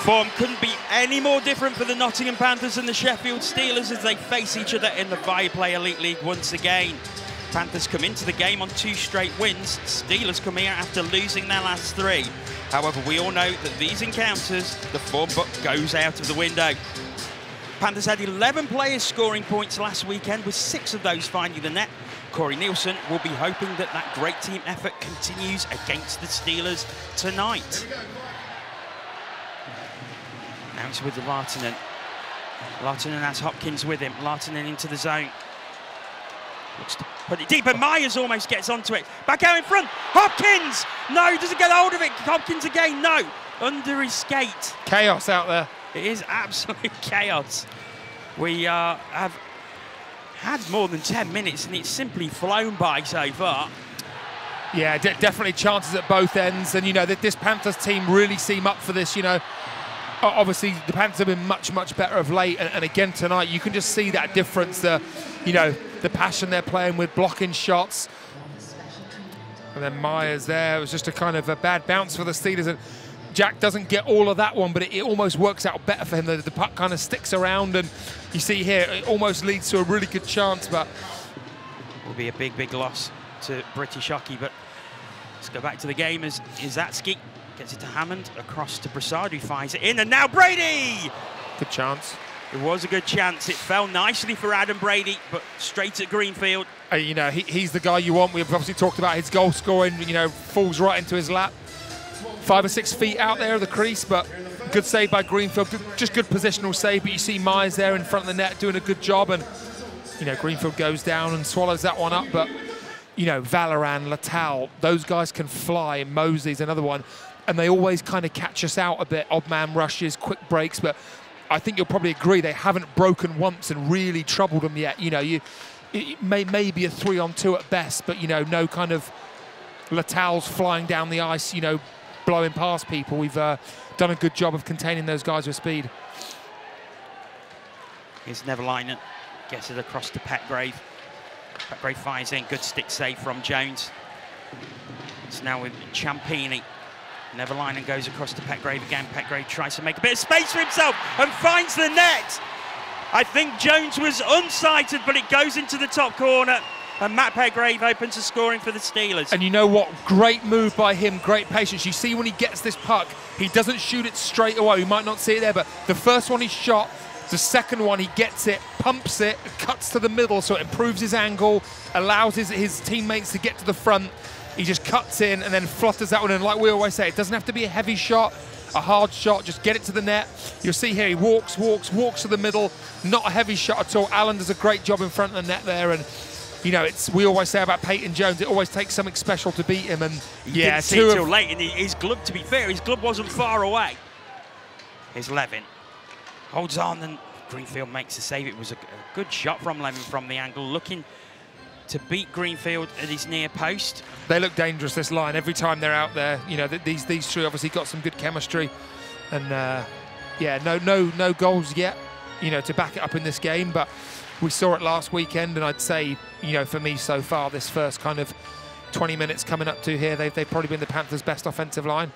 form couldn't be any more different for the Nottingham Panthers and the Sheffield Steelers as they face each other in the Viaplay Elite League once again. Panthers come into the game on 2 straight wins. Steelers come here after losing their last 3. However, we all know that these encounters, the form book goes out of the window. Panthers had 11 players scoring points last weekend, with 6 of those finding the net. Corey Neilson will be hoping that that great team effort continues against the Steelers tonight. Now it's with Lahtinen. Lahtinen has Hopkins with him. Lahtinen into the zone. Looks to put it deep, and Myers almost gets onto it. Back out in front. Hopkins! No, doesn't get hold of it. Hopkins again, no. Under his skate. Chaos out there. It is absolute chaos. We have had more than 10 minutes, and it's simply flown by so far. Yeah, definitely chances at both ends. And, you know, this Panthers team really seem up for this, you know. Obviously, the Panthers have been much, much better of late. And again, tonight, you can just see that difference, you know, the passion they're playing with, blocking shots. And then Myers there. It was just a kind of a bad bounce for the Steelers. And Jack doesn't get all of that one, but it almost works out better for him. The puck kind of sticks around, and you see here, it almost leads to a really good chance, but will be a big, big loss to British hockey. But let's go back to the game as Izatsky gets it to Hammond, across to Brassard, who finds it in, and now Brady! Good chance. It was a good chance. It fell nicely for Adam Brady, but straight at Greenfield. You know, he's the guy you want. We've obviously talked about his goal scoring, you know, falls right into his lap. 5 or 6 feet out there of the crease, but good save by Greenfield. Just good positional save, but you see Myers there in front of the net doing a good job, and, you know, Greenfield goes down and swallows that one up. But, you know, Valoran, Latal, those guys can fly, and Mosley's another one, and they always kind of catch us out a bit. Odd man rushes, quick breaks, but I think you'll probably agree they haven't broken once and really troubled them yet. You know, it may be a 3-on-2 at best, but, you know, no kind of Latal's flying down the ice, you know, blowing past people. We've done a good job of containing those guys with speed. Here's Neverliner, gets it across to Petgrave. Petgrave fires in, good stick save from Jones. It's now with Ciampini. Neverliner goes across to Petgrave again. Petgrave tries to make a bit of space for himself and finds the net. I think Jones was unsighted, but it goes into the top corner. And Matt Petgrave opens the scoring for the Steelers. And you know what? Great move by him, great patience. You see when he gets this puck, he doesn't shoot it straight away. You might not see it there, but the first one he shot, the second one he gets it, pumps it, cuts to the middle, so it improves his angle, allows his teammates to get to the front. He just cuts in and then flutters that one in. Like we always say, it doesn't have to be a heavy shot, a hard shot, just get it to the net. You'll see here he walks to the middle, not a heavy shot at all. Allen does a great job in front of the net there, and you know, we always say about Peyton Jones, it always takes something special to beat him, and he didn't see it till late, and his glove, to be fair, his glove wasn't far away. Here's Levin, holds on, and Greenfield makes the save. It was a good shot from Levin from the angle, looking to beat Greenfield at his near post. They look dangerous, this line, every time they're out there. You know, these three obviously got some good chemistry, and yeah, no goals yet, you know, to back it up in this game, but we saw it last weekend, and I'd say, you know, for me so far, this first kind of 20 minutes coming up to here, they've probably been the Panthers' best offensive line.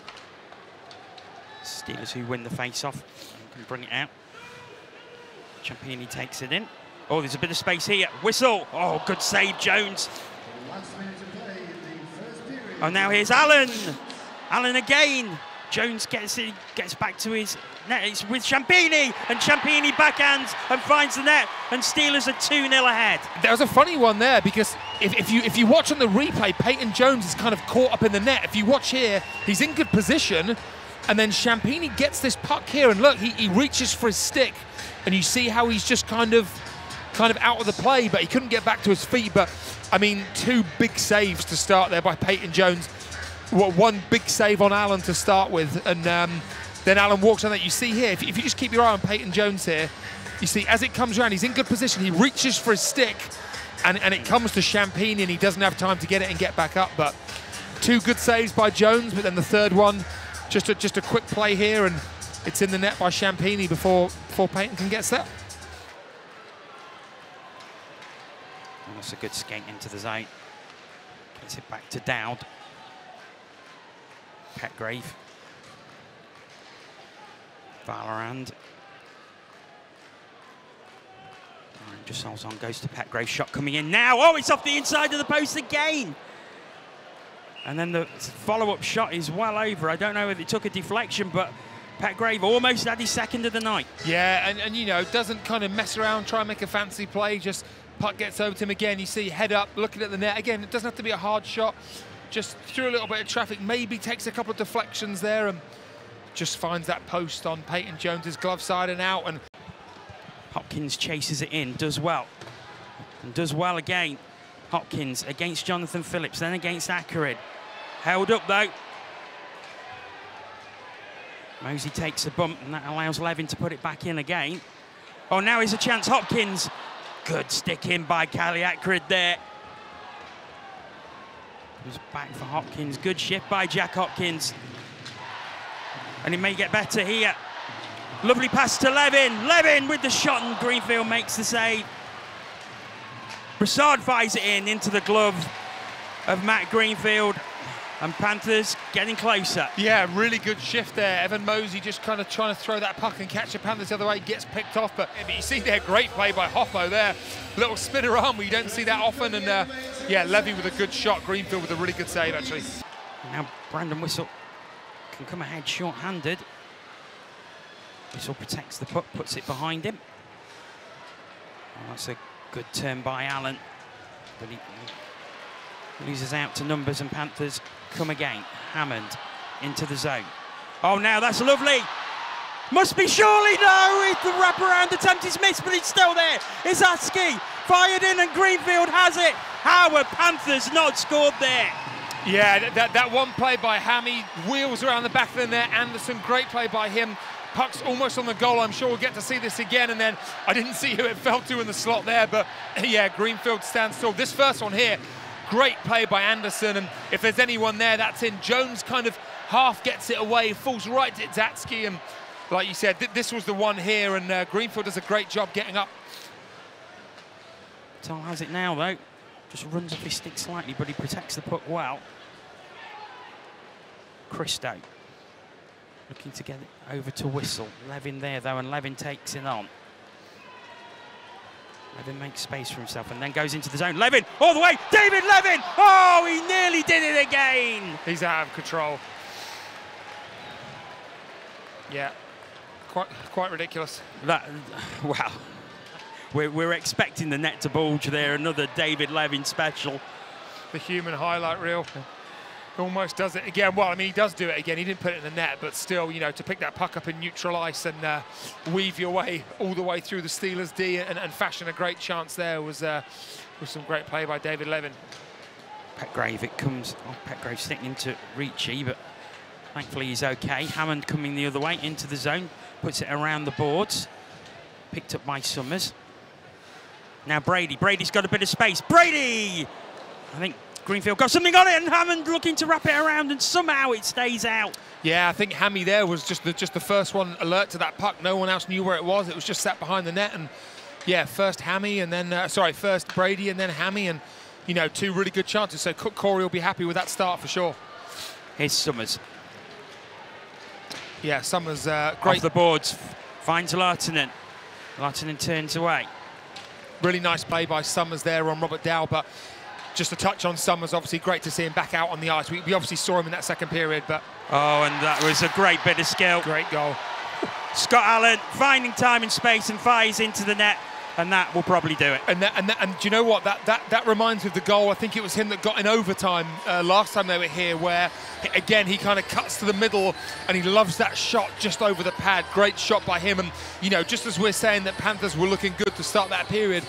Steelers who win the face-off and can bring it out. Ciampini takes it in. Oh, there's a bit of space here. Whistle. Oh, good save, Jones. Oh, now here's Allen. Allen again. Jones gets back to his net. It's with Ciampini, and Ciampini backhands and finds the net, and Steelers are 2-0 ahead. There was a funny one there, because if you watch on the replay, Peyton Jones is kind of caught up in the net. If you watch here, he's in good position, and then Ciampini gets this puck here, and look, he reaches for his stick, and you see how he's just kind of out of the play, but he couldn't get back to his feet. But I mean, 2 big saves to start there by Peyton Jones. One big save on Allen to start with, and then Allen walks on that. You see here, if you just keep your eye on Peyton Jones here, you see as it comes around, he's in good position. He reaches for his stick, and it comes to Ciampini, and he doesn't have time to get it and get back up. But 2 good saves by Jones, but then the third one, just a quick play here, and it's in the net by Ciampini before Peyton can get set. And that's a good skate into the zone. Gets it back to Dowd. Petgrave Valorand. Just holds on, goes to Petgrave. Shot coming in now. Oh, it's off the inside of the post again. And then the follow-up shot is well over. I don't know if it took a deflection, but Petgrave almost had his second of the night. Yeah, and you know, doesn't kind of mess around, try and make a fancy play. Just puck gets over to him again. You see head up, looking at the net. Again, it doesn't have to be a hard shot. Just through a little bit of traffic, maybe takes a couple of deflections there and just finds that post on Peyton Jones's glove side and out. And Hopkins chases it in, does well. And does well again. Hopkins against Jonathan Phillips, then against Ackerd. Held up though. Mosey takes a bump and that allows Levin to put it back in again. Oh, now is a chance. Hopkins. Good stick in by Callie Ackerd there. Goes back for Hopkins. Good shift by Jack Hopkins. And he may get better here. Lovely pass to Levin. Levin with the shot and Greenfield makes the save. Broussard fires it in into the glove of Matt Greenfield. And Panthers getting closer. Yeah, really good shift there. Evan Mosey just kind of trying to throw that puck and catch the Panthers the other way. Gets picked off, but you see there, great play by Hoppo there. Little spinner arm, you don't see that often. And yeah, Levy with a good shot. Greenfield with a really good save, actually. Now Brandon Whistle can come ahead short-handed. Whistle protects the puck, puts it behind him. Oh, that's a good turn by Allen. But he loses out to numbers and Panthers come again. Hammond into the zone. Oh, now that's lovely. Must be surely, no. The wraparound attempt is missed, but it's still there. Izatsky fired in and Greenfield has it. How have Panthers not scored there? Yeah, that one play by Hammy, wheels around the back of the net. Anderson, great play by him. Puck's almost on the goal. I'm sure we'll get to see this again. And then I didn't see who it fell to in the slot there, but yeah, Greenfield stands still. This first one here, great play by Anderson, and if there's anyone there, that's in. Jones kind of half gets it away, falls right to Zatsky, and like you said, this was the one here, and Greenfield does a great job getting up. Tal has it now, though. Just runs off his stick slightly, but he protects the puck well. Christo looking to get it over to Whistle. Levin there, though, and Levin takes it on. Levin makes space for himself and then goes into the zone. Levin, all the way, David Levin! Oh, he nearly did it again! He's out of control. Yeah, quite ridiculous. That, wow. We're expecting the net to bulge there. Another David Levin special. The human highlight reel. Almost does it again. Well, I mean, he does do it again. He didn't put it in the net, but still, you know, to pick that puck up in neutral ice and weave your way all the way through the Steelers D and fashion a great chance there was some great play by David Levin. Petgrave, it comes. Oh, Petgrave sticking into Ricci, but thankfully he's okay. Hammond coming the other way into the zone, puts it around the boards. Picked up by Summers. Now Brady. Brady's got a bit of space. Brady! I think Greenfield got something on it, and Hammond looking to wrap it around, and somehow it stays out. Yeah, I think Hammy there was just the first one alert to that puck. No one else knew where it was. It was just sat behind the net, and yeah, first Hammy, and then first Brady, and then Hammy, and you know, two really good chances. So Corey will be happy with that start for sure. Here's Summers. Yeah, Summers great. Off the boards, finds Lahtinen. Lahtinen turns away. Really nice play by Summers there on Robert Dow, but just a touch on Summers, obviously great to see him back out on the ice. We obviously saw him in that second period, but... Oh, and that was a great bit of skill. Great goal. Scott Allen finding time and space and fires into the net, and that will probably do it. And do you know what? That reminds me of the goal. I think it was him that got in overtime last time they were here, where, again, he kind of cuts to the middle, and he loves that shot just over the pad. Great shot by him, and, you know, just as we're saying that Panthers were looking good to start that period,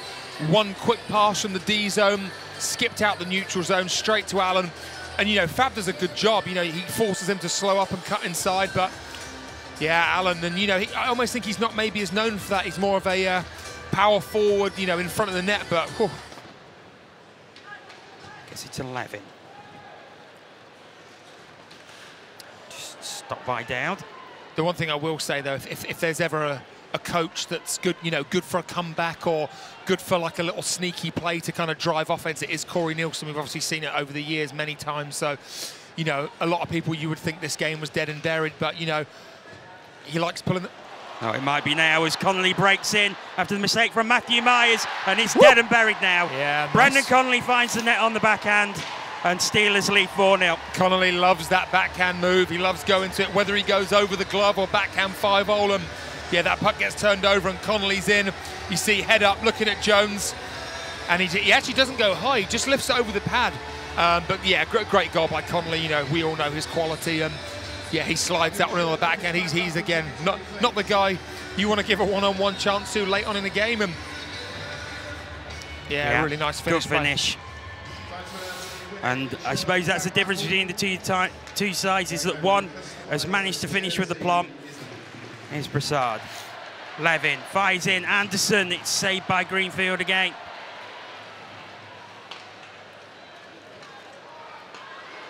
one quick pass from the D zone, skipped out the neutral zone straight to Allen, and you know, Fab does a good job. You know, he forces him to slow up and cut inside, but yeah, Allen, and you know, I almost think he's not maybe as known for that. He's more of a power forward, you know, in front of the net, but whew. Gets it to Levin. Just stop by Dowd. The one thing I will say though, if there's ever a coach that's good, you know, good for a comeback or good for like a little sneaky play to kind of drive offense, it is Corey Neilson. We've obviously seen it over the years many times. So, you know, a lot of people, you would think this game was dead and buried, but, you know, he likes pulling Oh, it might be now as Connolly breaks in after the mistake from Matthew Myers, and it's dead and buried now. Yeah, Brendan Connolly finds the net on the backhand, and Steelers lead 4-0. Connolly loves that backhand move. He loves going to it, whether he goes over the glove or backhand 5-hole. And yeah, that puck gets turned over and Connolly's in. You see head up looking at Jones, and he actually doesn't go high. He just lifts it over the pad. But yeah, great goal by Connolly. You know, we all know his quality, and yeah, he slides that one on the backhand. He's again not the guy you want to give a one-on-one chance to late on in the game. And yeah, really nice finish. Good finish. And I suppose that's the difference between the two sides, is that one has managed to finish with the plum. Here's Brassard. Levin fires in. Anderson, it's saved by Greenfield again.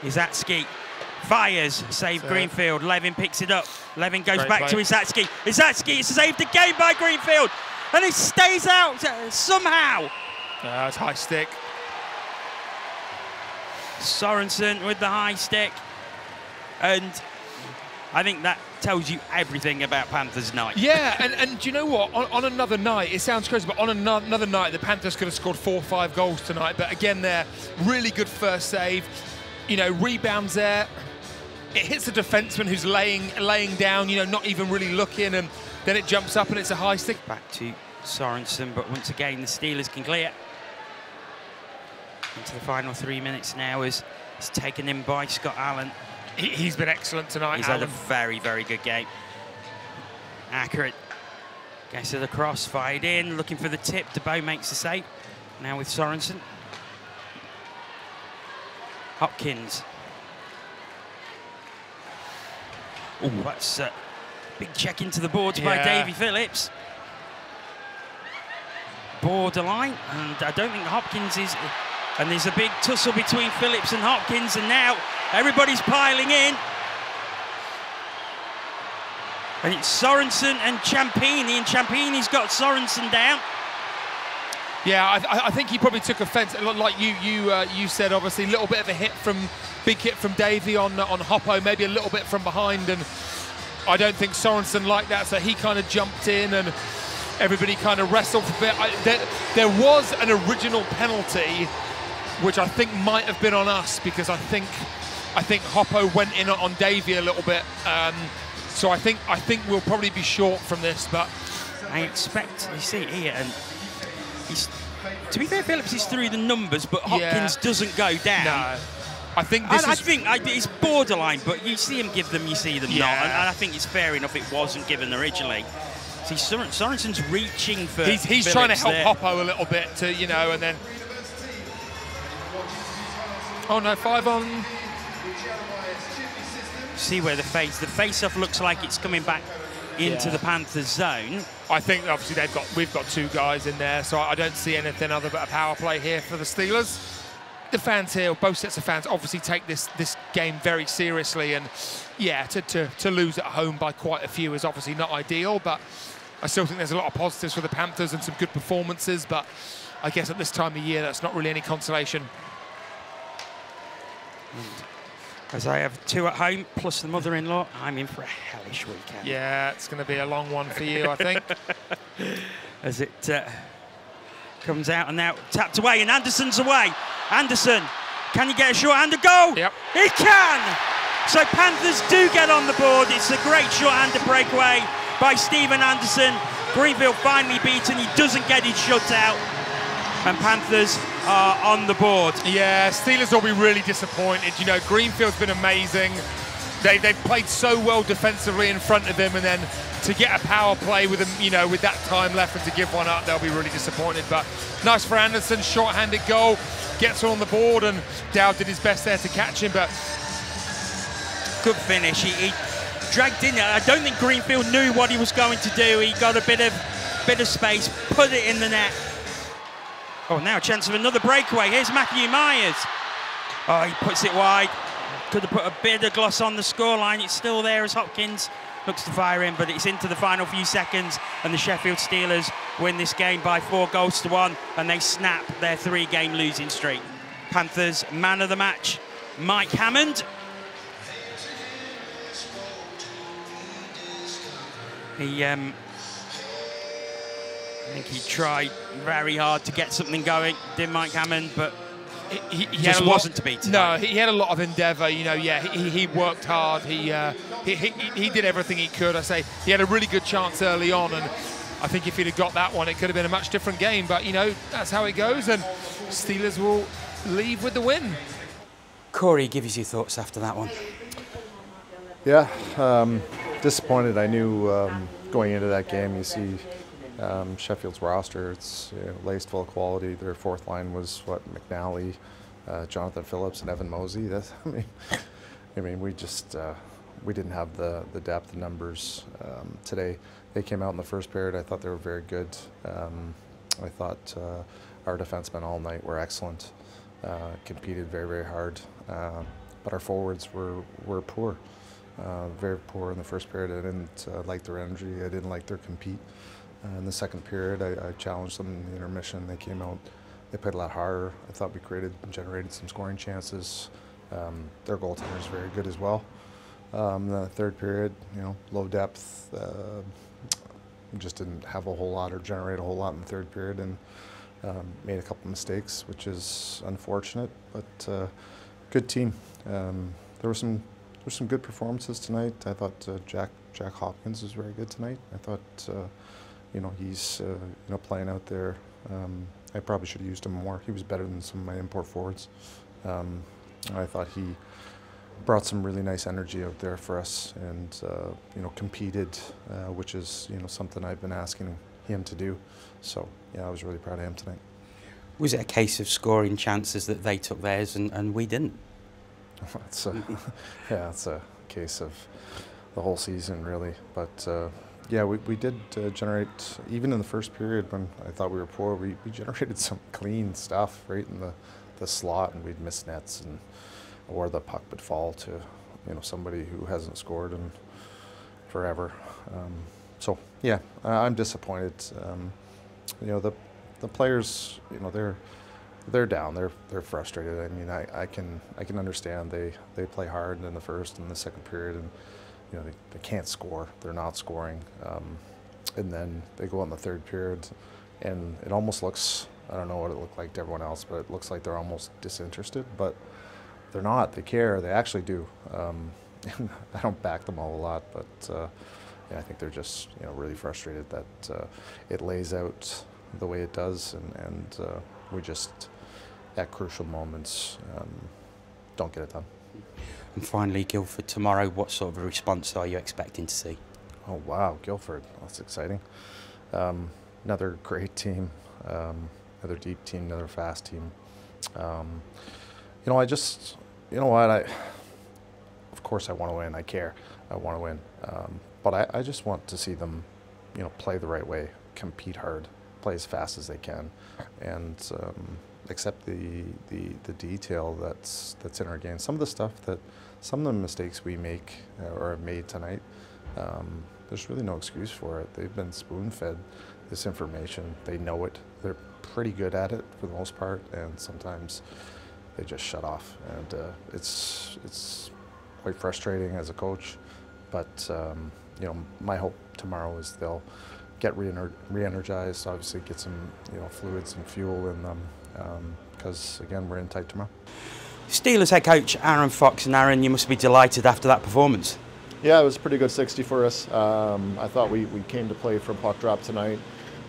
Isatsky fires, saved Greenfield. Levin picks it up. Levin goes back to Isatsky. Isatsky, it's saved again by Greenfield. And it stays out somehow. It's high stick. Sorensen with the high stick. And I think that tells you everything about Panthers night. Yeah, and do you know what? On another night, it sounds crazy, but on another night, the Panthers could have scored 4 or 5 goals tonight. But again, they're really good first save. You know, rebounds there. It hits the defenseman who's laying down, you know, not even really looking, and then it jumps up and it's a high stick. Back to Sorensen, but once again, the Steelers can clear. Into the final 3 minutes now as it's taken in by Scott Allen. He's been excellent tonight. He's had a very, very good game. Accurate. Gets it across, fired in, looking for the tip. DeBow makes the save. Now with Sorensen. Hopkins. Oh, that's a big check into the boards by Davy Phillips. Borderline, and I don't think Hopkins is... And there's a big tussle between Phillips and Hopkins, and now everybody's piling in. And it's Sorensen and Ciampini, and Ciampini's got Sorensen down. Yeah, I think he probably took offence, like you said. Obviously, a little bit of a big hit from Davey on Hoppo, maybe a little bit from behind, and I don't think Sorensen liked that, so he kind of jumped in, and everybody kind of wrestled for a bit. There was an original penalty, which I think might have been on us, because I think Hoppo went in on Davey a little bit. So I think we'll probably be short from this, but I expect, you see here, and to be fair, Phillips is through the numbers, but Hopkins doesn't go down. No. I think it's borderline, but you see him give them, you see them not, and I think it's fair enough it wasn't given originally. See, Sorensen's reaching for He's Phillips trying to help there. Hoppo a little bit to, you know, and then... Oh no, 5 on... See where the face-off looks like it's coming back into the Panthers zone. I think obviously we've got 2 guys in there, so I don't see anything other but a power play here for the Steelers. The fans here, both sets of fans, obviously take this game very seriously, and yeah, to lose at home by quite a few is obviously not ideal, but I still think there's a lot of positives for the Panthers and some good performances, but I guess at this time of year that's not really any consolation. As I have 2 at home, plus the mother-in-law, I'm in for a hellish weekend. Yeah, it's going to be a long one for you, I think. As it comes out and now tapped away, and Anderson's away. Anderson, can he get a short-handed goal? Yep. He can! So Panthers do get on the board. It's a great short-handed breakaway by Stephen Anderson. Greenfield finally beaten. He doesn't get his shutout. And Panthers are on the board. Yeah, Steelers will be really disappointed. You know, Greenfield's been amazing. They've played so well defensively in front of him, and then to get a power play with them, you know, with that time left and to give one up, they'll be really disappointed. But nice for Anderson, short-handed goal, gets one on the board, and Dow did his best there to catch him, but good finish. He dragged in. I don't think Greenfield knew what he was going to do. He got a bit of space, put it in the net. Oh, now a chance of another breakaway. Here's Matthew Myers. Oh, he puts it wide. Could have put a bit of gloss on the scoreline. It's still there as Hopkins looks to fire in, but it's into the final few seconds, and the Sheffield Steelers win this game by 4-1, and they snap their 3-game losing streak. Panthers man of the match, Mike Hammond. I think he tried very hard to get something going, did Mike Hammond, but he just wasn't to be tonight. No, he had a lot of endeavour. You know, yeah, he worked hard. He did everything he could. I say he had a really good chance early on, and I think if he'd have got that one, it could have been a much different game. But you know, that's how it goes, and Steelers will leave with the win. Corey, give us your thoughts after that one. Yeah, disappointed. I knew going into that game, you see Sheffield's roster, it's laced full of quality. Their fourth line was McNally, Jonathan Phillips, and Evan Mosey. That's, I mean, we just we didn't have the depth and numbers today. They came out in the first period. I thought they were very good. I thought our defensemen all night were excellent. Competed very, very hard, but our forwards were poor, very poor in the first period. I didn't like their energy. I didn't like their compete. In the second period, I challenged them in the intermission. They came out, they played a lot harder. I thought we generated some scoring chances. Their goaltender is very good as well. In the third period, you know, low depth. We just didn't have a whole lot or generate a whole lot in the third period, and made a couple mistakes, which is unfortunate, but good team. There were some good performances tonight. I thought Jack Hopkins was very good tonight. I thought you know, he's you know, playing out there. I probably should have used him more. He was better than some of my import forwards. I thought he brought some really nice energy out there for us, and you know, competed, which is, you know, something I've been asking him to do. So yeah, I was really proud of him tonight. Was it a case of scoring chances that they took theirs and we didn't? Yeah, it's a case of the whole season really. But yeah, we did generate, even in the first period when I thought we were poor, we generated some clean stuff right in the slot, and we'd miss nets, and or the puck would fall to, you know, somebody who hasn't scored in forever. So yeah, I'm disappointed. You know, the players, you know, they're down. They're frustrated. I mean, I can understand. They play hard in the first and the second period, and you know, they can't score. They're not scoring, and then they go on the third period, and it almost looks, I don't know what it looked like to everyone else, but it looks like they're almost disinterested. But they're not. They care. They actually do. I don't back them all a lot, but yeah, I think they're just, you know, really frustrated that it lays out the way it does, and we just, at crucial moments, don't get it done. And finally, Guildford tomorrow, what sort of a response are you expecting to see? Oh wow, Guildford, that's exciting. Another great team, another deep team, another fast team. You know, you know what, of course I want to win, I care, I want to win. But I just want to see them, you know, play the right way, compete hard, play as fast as they can, and accept the detail that's in our game. Some of the mistakes we make or have made tonight, there's really no excuse for it. They've been spoon-fed this information. They know it. They're pretty good at it for the most part, and sometimes they just shut off. And it's quite frustrating as a coach. But you know, my hope tomorrow is they'll get re-energized. Obviously, get some, you know, fluids and fuel in them, because again, we're in tight tomorrow. Steelers head coach Aaron Fox, and Aaron, you must be delighted after that performance. Yeah, it was a pretty good 60 for us. I thought we came to play from puck drop tonight.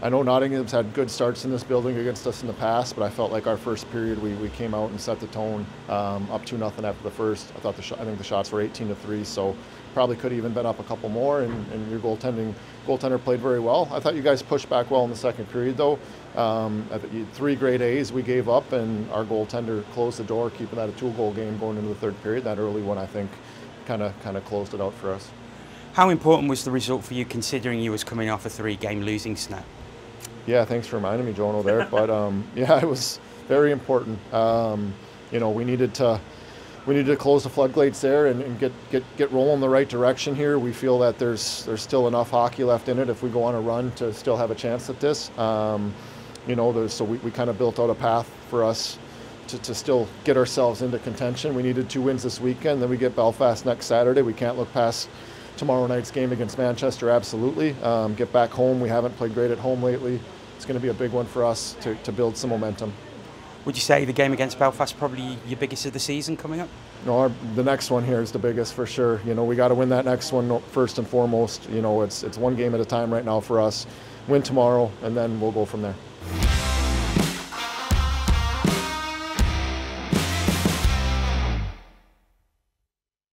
I know Nottingham's had good starts in this building against us in the past, but I felt like our first period we came out and set the tone, up 2-0 after the first. I thought I think the shots were 18-3, so probably could have even been up a couple more, and your goaltender played very well. I thought you guys pushed back well in the second period though. I think you had 3 grade A's we gave up, and our goaltender closed the door, keeping that a 2-goal game going into the third period. That early one, I think, kind of closed it out for us. How important was the result for you, considering you was coming off a 3-game losing snap? Yeah, thanks for reminding me, Jono, there. But yeah, it was very important. You know, we needed to close the floodgates there and get rolling the right direction here. We feel that there's still enough hockey left in it if we go on a run to still have a chance at this. You know, so we kind of built out a path for us to still get ourselves into contention. We needed 2 wins this weekend. Then we get Belfast next Saturday. We can't look past tomorrow night's game against Manchester, absolutely. Get back home. We haven't played great at home lately. It's going to be a big one for us to build some momentum. Would you say the game against Belfast probably your biggest of the season coming up? No, the next one here is the biggest for sure. You know, we got to win that next one first and foremost. You know, it's one game at a time right now for us. Win tomorrow, and then we'll go from there.